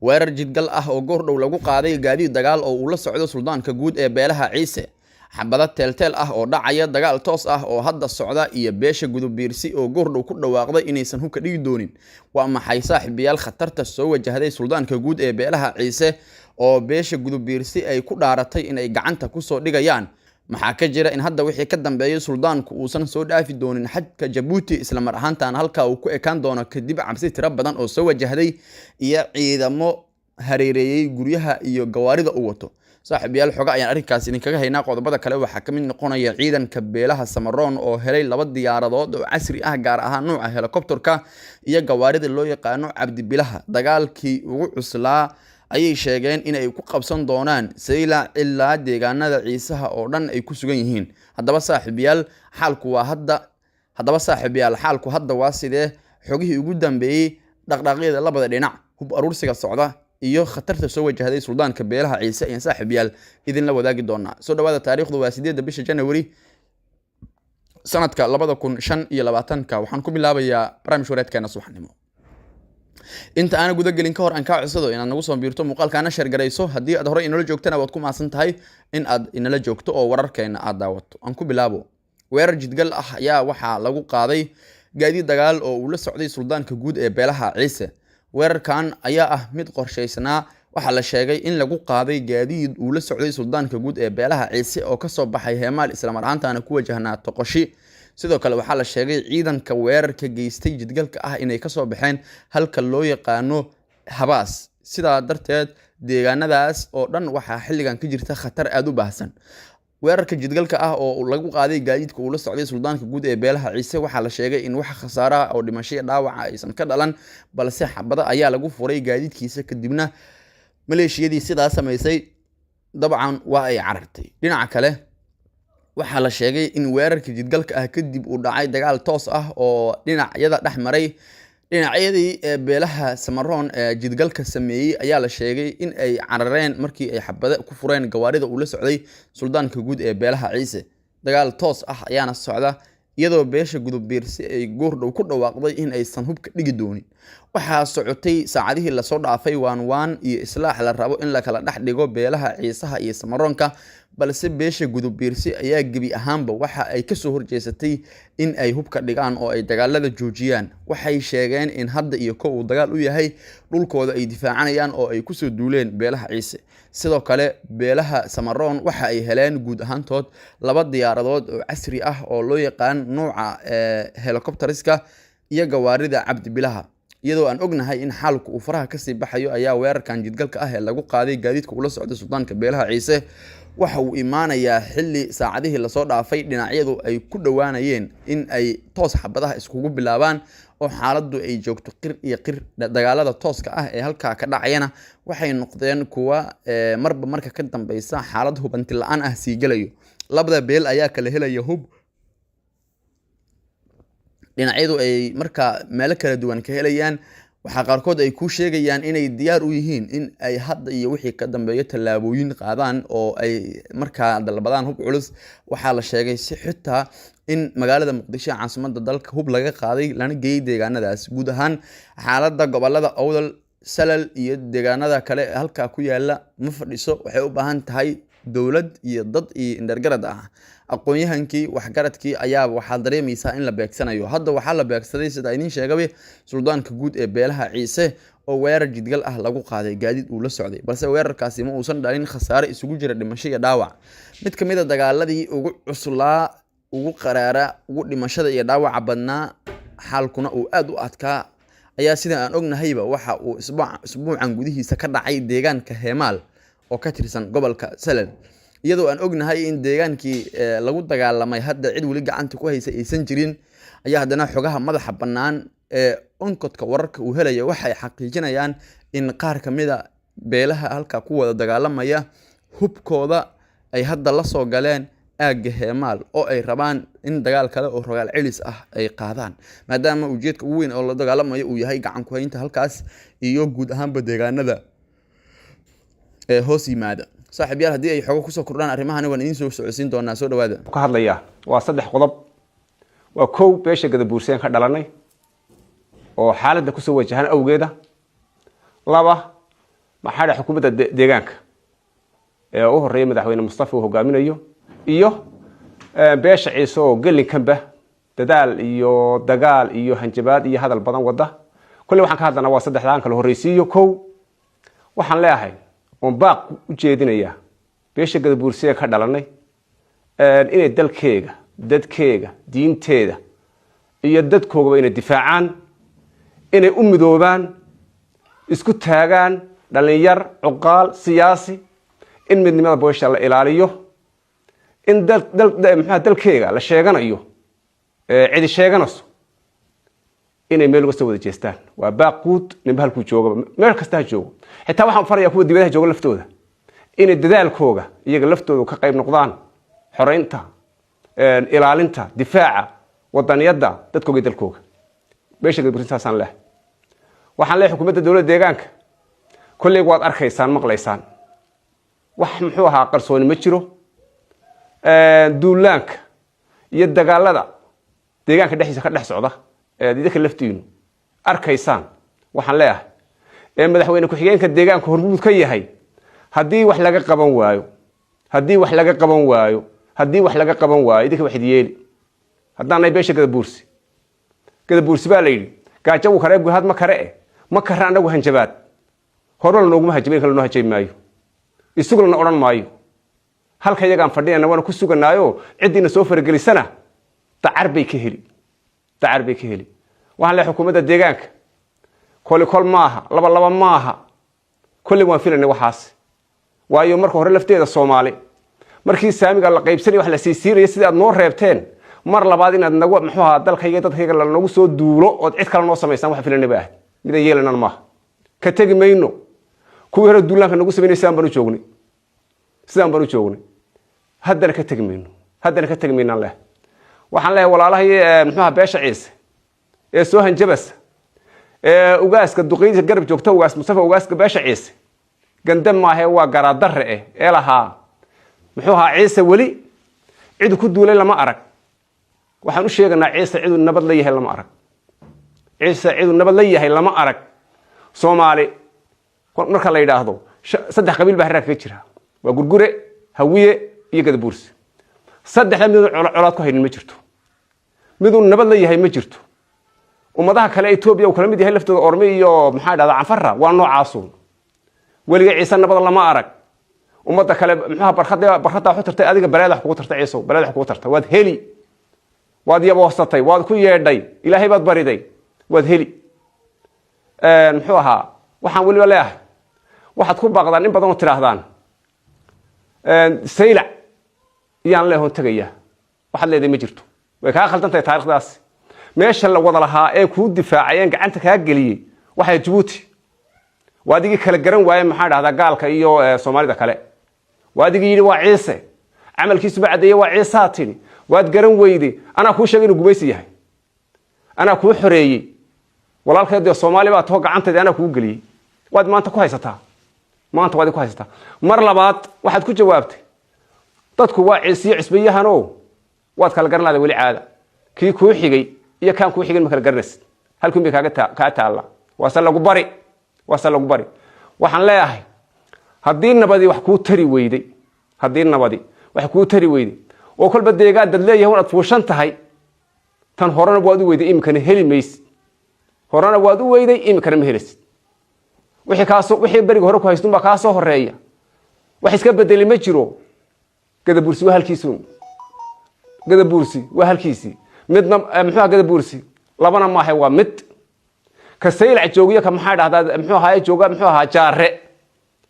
weerar jidgal ah oo goor dhow lagu qaaday gaadiid dagaal oo uu la socdo suldaanka guud ee beelaha ciise xabada teelteel ah oo dhacaya dagaal toos ah oo hadda socda iyo beesha gudubiirsi oo goor dhow ku dhawaaqday inaysan hubka dhigi doonin waa maxay saaxiibayaal khatarta soo wajahday suldaanka guud ee beelaha ciise oo beesha gudubiirsi ay ku dhaaratay inay gacanta ku soo dhigayaan maxaa ka jira in hadda wixii ka dambeeyay suldaanku uusan soo dhaafi doonin xadka Jabuuti isla mar ahaantan halka uu ku ekaan doono kadib cabsi tiro badan oo soo wajahday iyo ciidamo hareereeyay guryaha iyo gawaarida uu wato saaxiibayaal xoga ayaan arrinkaas idinkaga haynaa qodobada kale waxa ka mid noqonaya ciidanka beelaha Samaroon oo helay 2 diyaaradood oo casri ah gaar ahaan nooca helicopterka iyo gawaarida loo yaqaano Cabdi Bilaha dagaalkii ugu cuslaa ayay sheegeen in ay ku qabsan doonaan sayla ilaa deegaanada ciisaha oo dhan ay ku sugan yihiin haddaba saaxiibayaal xaalku hadda waa sidee xogihii ugu dambeeyay dhaqdhaqaaqyada labada dhinac hub aruursiga socda iyo khatarta soo wajahday suldaanka beelaha ciise ayaan saaxiibayaal idin la wadaagi doonaa soo dhawaada taariikhdu waa 8 bisha January sanadka 2025 waxaan ku bilaabayaa barnaamij wareedkeena subaxnimo inta aan guda gelin ka hor aan ka codsado inaad nagu soo biirto muuqaalkaana share gareyso hadii aad hore inala joogtana waad ku maasan tahay in aad inala joogto oo wararkeena aad daawato aan ku bilaabo weerar jidgal ah ayaa waxa lagu qaaday gaadiid dagaal oo uu la socday suldaanka guud ee beelaha ciise weerarkan ayaa ah mid qorsheysnaa waxa la sheegay in lagu qaaday gaadiid uu la socday suldaanka guud ee beelaha ciise oo ka soo baxay Heemaal isla mar ahaantaana ku wajahnaa Toqoshi sidoo kale waxa la sheegay ciidanka weerarka geystay jidgalka ah inay ka soo baxeen halka loo yaqaano Habaas sidaa darteed deegaanadaas oo dhan waxa xilligan ka jirta khatar aad u baahsan weerarka jidgalka ah oo lagu qaaday gaadiidka uu la socday suldaanka guud ee beelaha ciise waxa la sheegay in wax khasaara oo dhimasho dhaawac aysan ka dhalan balse xabada ayaa lagu furay gaadiidkiisa kadibna maleeshiyadii sidaas sameysay dabcan waa ay carartay dhinaca kale waxa la sheegay in weerarka jidgalka ah kadib uu dhacay dagaal toos ah oo dhinacyada dhaxmaray dhinacyadii beelaha Samaroon ee jidgalka sameeyay ayaa la sheegay in ay carareen markii ay xabada ku fureen gawaarida uu la socday suldaanka guud ee beelaha ciise dagaal toos ah ayaana socda iyadoo beesha gudubiirsi ay goor dhow ku dhawaaqday in aysan hubka dhigi doonin waxa socotay saacadihii la soo dhaafay waan iyo islaax la rabo in la kala dhax dhigo beelaha ciisaha iyo Samaroonka balse beesha gudubiirsi ayaa gabi ahaanba waxa ay ka soo horjeesatay in ay hubka dhigaan oo ay dagaalada joojiyaan waxay sheegeen in hadda iyo uu dagaal u yahay dhulkooda ay difaacanayaan oo ay ku soo duuleen beelaha ciise sidoo kale beelaha Samaroon waxa ay heleen guud ahaantood 2 diyaaradood oo casri ah oo loo yaqaan nooca helicopteriska iyo gawaarida Cabdi Bilaha iyadoo aan ognahay in xaalku uu faraha ka sii baxayo ayaa weerarkan jidgalka ah ee lagu qaaday gaadiidka uu la socday suldaanka beelaha ciise waxa uu imaanayaa xilli saacadihii la soo dhaafay dhinacyadu ay ku dhawaanayeen in ay toos xabadaha iskugu bilaabaan oo xaaladdu ay joogto qir iyo qir dagaalada tooska ah ee halka ka dhacayana waxay noqdeen kuwa marba marka ka dambaysa xaalad hubanti la'aan ah sii galayo labada beel ayaa kala helaya hub dhinacyadu ay marka meel kala duwan ka helayaan waxa qaarkood ay ku sheegayaan inay diyaar u yihiin in ay hadda iyo wixii ka dambeeyo talaabooyin qaadaan oo ay marka dalbadaan hub culus waxa la sheegay si xitaa in magaalada Muqdisho caasimadda dalka hub laga qaaday lana geeyay deegaanadaas guud ahaan xaaladda gobolada Awdal Salal iyo deegaanada kale halka ku yaala ma fadhiso waxay u baahan tahay dawlad iyo dad iyo indargarad ah aqoonyahankii waxgaradkii ayaa waxa dareemaysa in la beegsanayo hadda waxa la beegsaday sida idin sheegay suldaanka guud ee beelaha ciise oo weerar jidgal ah lagu qaaday gaadiid uu la socday balse weerarkaasi ma uusan dhalin khasaare isugu jira dhimasho iyo dhaawac mid kamid ah dagaaladii ugu cuslaa ugu qaraara ugu dhimashada iyo dhaawaca badnaa xaalkuna uu aad u adkaa ayaa sida aan ognahayba waxa uu isbuucan gudihiisa ka dhacay deegaanka Heemaal oo ka tirsan gobolka Salal iyadoo aan ognahay in deegaankii lagu dagaalamay hadda cid wali gacanta ku haysa aysan jirin ayaa hadana xogaha madaxa banaan ee onkodka wararka uu helaya waxay xaqiijinayaan in qaar kamida beelaha halka ku wada dagaalamaya hubkooda ay hadda la soo galeen aagga Heemaal oo ay rabaan in dagaal kale oo rogaal celis ah ay qaadaan maadaama ujeedka ugu weyn oo la dagaalamayo uu yahay gacan ku haynta halkaas iyo guud ahaanba deegaanada hoos yimaada saaxiibayaal hadii ay xogo ku soo kordhaan arrimahan waan idin soo socodsiin doonaa soo dhawaada ka hadlaya waa 3 qodob waa koow beesha gadabuurseen ka dhalanay oo xaaladda ku soo wajahan awgeeda laba maxaa xukuumadda deegaanka ee u horeeyay madaxweyne Mustafa uu hogaaminayo iyo beesha ciise oo gelinkanba dadaal iyo dagaal iyo hanjabaad iyo hadal badan wada kulli waxaan ka hadlanaa waa saddexdaan kala horeysiyo kow waxaan leeyahay oo baaq u jeedinaya beesha Gadabuursi ka dhalanay inay dalkeega dadkeega diinteeda iyo dadkooga inay difaacaan inay u midoobaan isku taagaan dhalinyar cuqaal siyaasi in midnimada beesha la ilaaliyo in dalkeega la sheeganayo cidi sheeganayso inay meel uga soo wada jeestaan waa baaqud ninba halku joogo meel kasta joogo xitaa waxaan farayaa kuwa dibadaha jooga laftooda inay dadaalkooga iyaga laftooda ka qayb noqdaan xoreynta ilaalinta difaaca wadaniyada dadkooga dalkooga beesha Gadabuursi saasan leh waxaan leeyahay xukuumadda dawladda deegaanka kulli waad arkaysaan maqlaysaan wax muxuu ahaa qarsooni ma jiro duulaanka iyo dagaalada deegaanka dhexdiisa ka dhex socda dadka laftiinu arkaysaan waxaan leeyahay madaxweyne ku xigeenka deegaanka hormuud ka yahay hadii wax laga qaban waayo idinka wax yeeli haddaanay beesha Gadabuursi baa la yiri gaajo uu kare guhad ma kare anagu hanjabaad horol noogu hanjabeen kala noo hanjay maayo isuguna oran maayo halka iyagaan fadhiyana wana ku suganaayo cidina soo fargelisana tacar bay ka heli waxaan leeyahay xukuumadda deegaanka kol maaha laba maaha kulli waan filanay waxaas waayo marka hore lafteeda Soomaali markii saamiga la qaybsanay wax la siisiinay sida aad noo reebteen mar labaad inaad nagu muxuu ahaa dalkayga dadkayga la nagu soo duulo oo cid kale noo sameeysan wax filanay baa mid yeelanaan ma ka tagi mayno kuwii hore duulaanka nagu sameeyay sidaan banu joognay haddana ka tagi mayno leh waxaan leeyahay walaalahay muxuu ahaa beesha ciise ee soo hanjabas ugaaska duqeyda garab joogta ugaas Mustafa ugaaska beesha ciise gandam ma ahay waa garaadare ee lahaa muxuu ahaa ciise wali cid ku duulay lama arag waxaan u sheeganaa ciise cid nabad la yahay lama arag Soomaali marka la yiraahdo saddex qabiil baa ka jira waa gurgure hawiye iyo Gadabuursi saddexda mid colaad ku haynin ma jirto mid nabad la yahay ma jirto ummadaha kale Itoobiya oo kala mid yahay laftooda orme iyo maxaa dhacda canfarra waa noocaas waliga ciise nabad lama arag ummada kale maxaa barxada wax tartay adiga balaad wax kugu tartay ciise balaad wax kugu tartay waad heli waad yaboostay waad ku yeedhay ilaahay baad bariday waad heli muxuu ahaa waxaan waliba leeyahay waxaad ku baaqdaan in badan oo tiraahdaan saylac iyaan leeyahay tagaya waxaad leedahay ma jirto way ka khaldantahay taariikhdaas meesha la wada lahaa ee ku difaacayeen gacanta ka galiyay waxa Djibouti waadigi kala garan waayay maxaa dhahdaa gaalka iyo Soomaalida kale waadigi yiri waa ciise amalkiisu bacday waa ciisaatini waad garan weyday ana ku sheegay inuu gumaysi yahay ana ku xoreeyay walaalkeed Soomaali baa too gacanteeda ana ku galiyay waad maanta ku haysataa mar labaad waxaad ku jawaabtay dadku waa ciise cisbiyahano waad kala garan lahayd wali caada kii ku xigay iyo kan ku xigay ma kala garanaysid halkii bay ka taala waasa lagu bari waxaan leeyahay hadii nabadi wax ku tari weyday oo kolba deegaad dad leeyahay wad fuushan tahay tan horena waad u weyday imkana heli mays imkana ma helisid wixii bariga hore ku haystun ba ka soo horeeya wax iska bedeli ma jiro Gadabuursi waa halkiisi midna muxuu Gadabuursi labana ma ahay waa mid ka saylac joogiya ka maxaa dhahdaa muxuu ahaa jaare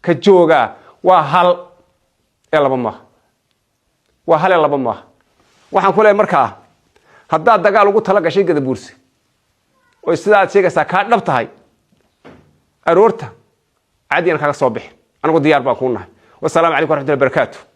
ka jooga waa hal laba ma waxaan ku leeyahay markaa haddaad dagaal ugu tala gashay Gadabuursi oo sidaad sheegaysaa ka dhab tahay aroorta caadiyan kaga soo bixi anigu diyaar baan ku nahay wassalaamu calaykum waraxmatullaahi wabarakaatuh